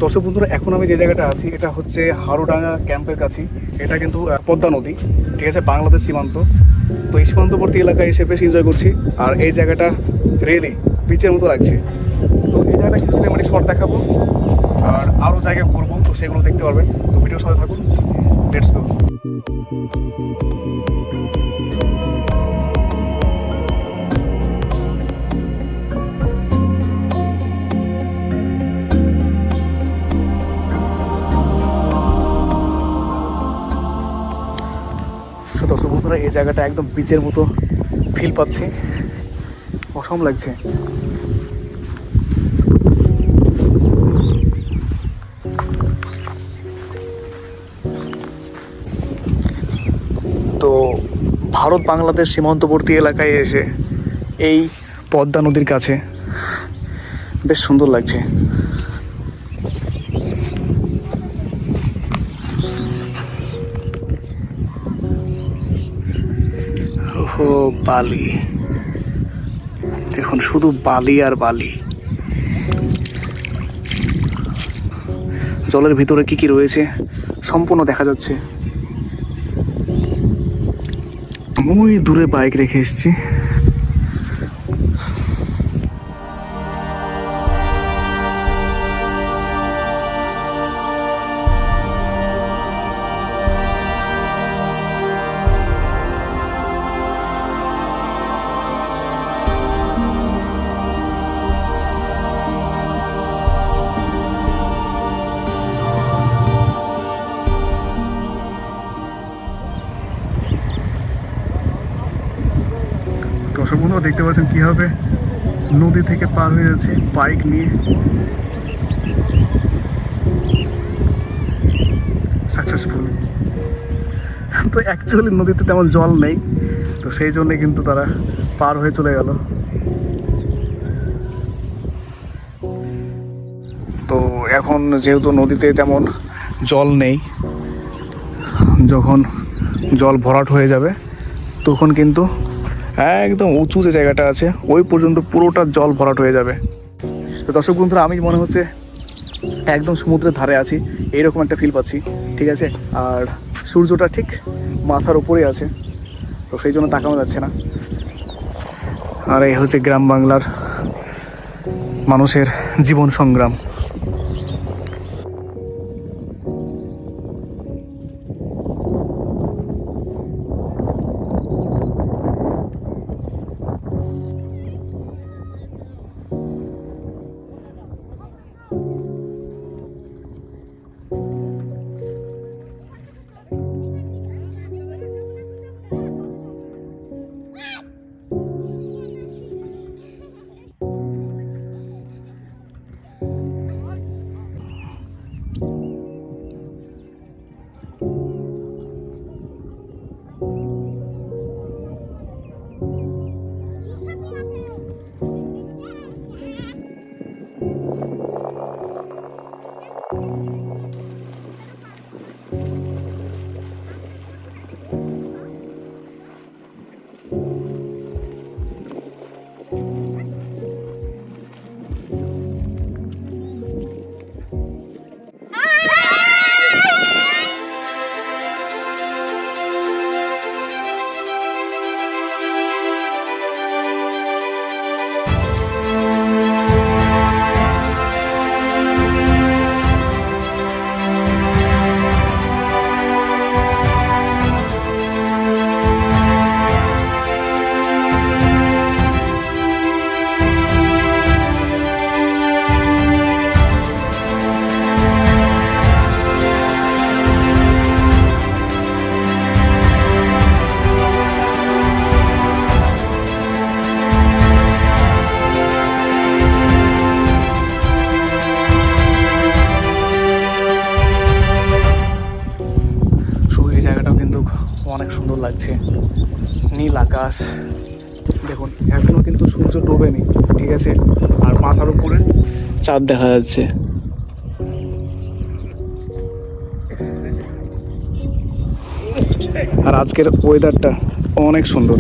দর্শক বন্ধুরা, এখন আমি যে জায়গাটা আছি এটা হচ্ছে হারুডাঙ্গা ক্যাম্পের কাছে। এটা কিন্তু পদ্মা নদী, ঠিক আছে, বাংলাদেশ সীমান্ত। তো এই সীমান্তবর্তী এলাকায় এসে বেশ এনজয় করছি। আর এই জায়গাটা রিয়েলি বিচের মতো লাগছে। তো এই জায়গাটা কিছু সিনেমাটিক শট দেখাবো আর আরও জায়গায় ঘুরবো, তো সেগুলো দেখতে পারবেন। তো ভিডিওর সাথে থাকুন, লেটস গো। দর্শক বন্ধুরা, এই জায়গাটা একদম বিচের মতো ফিল পাচ্ছি, অসম লাগছে। তো ভারত বাংলাদেশ সীমান্তবর্তী এলাকায় এসে এই পদ্মা নদীর কাছে বেশ সুন্দর লাগছে। ও বালি, দেখুন শুধু বালি আর বালি। জলের ভিতরে কি কি রয়েছে সম্পূর্ণ দেখা যাচ্ছে। ওই দূরে বাইক রেখে এসেছি। দর্শক বন্ধুরা, দেখতে পাচ্ছেন কীভাবে নদী থেকে পার হয়ে যাচ্ছে বাইক নিয়ে। সাকসেসফুল। তো অ্যাকচুয়ালি নদীতে তেমন জল নেই, তো সেই জন্যে কিন্তু তারা পার হয়ে চলে গেল। তো এখন যেহেতু নদীতে তেমন জল নেই, যখন জল ভরাট হয়ে যাবে তখন কিন্তু একদম উঁচু যে জায়গাটা আছে ওই পর্যন্ত পুরোটা জল ভরাট হয়ে যাবে। তো দর্শক বন্ধুরা, আমি মনে হচ্ছে একদম সমুদ্রের ধারে আছি, এইরকম একটা ফিল পাচ্ছি, ঠিক আছে। আর সূর্যটা ঠিক মাথার উপরেই আছে, তো সেই জন্য তাকানো যাচ্ছে না। আর এই হচ্ছে গ্রাম বাংলার মানুষের জীবন সংগ্রাম। অনেক সুন্দর লাগছে, নীল আকাশ দেখুন, এখনো কিন্তু সূর্য ডোবেনি, ঠিক আছে। আর মাথার উপরে চাঁদ দেখা যাচ্ছে। আর আজকের ওয়েদারটা অনেক সুন্দর।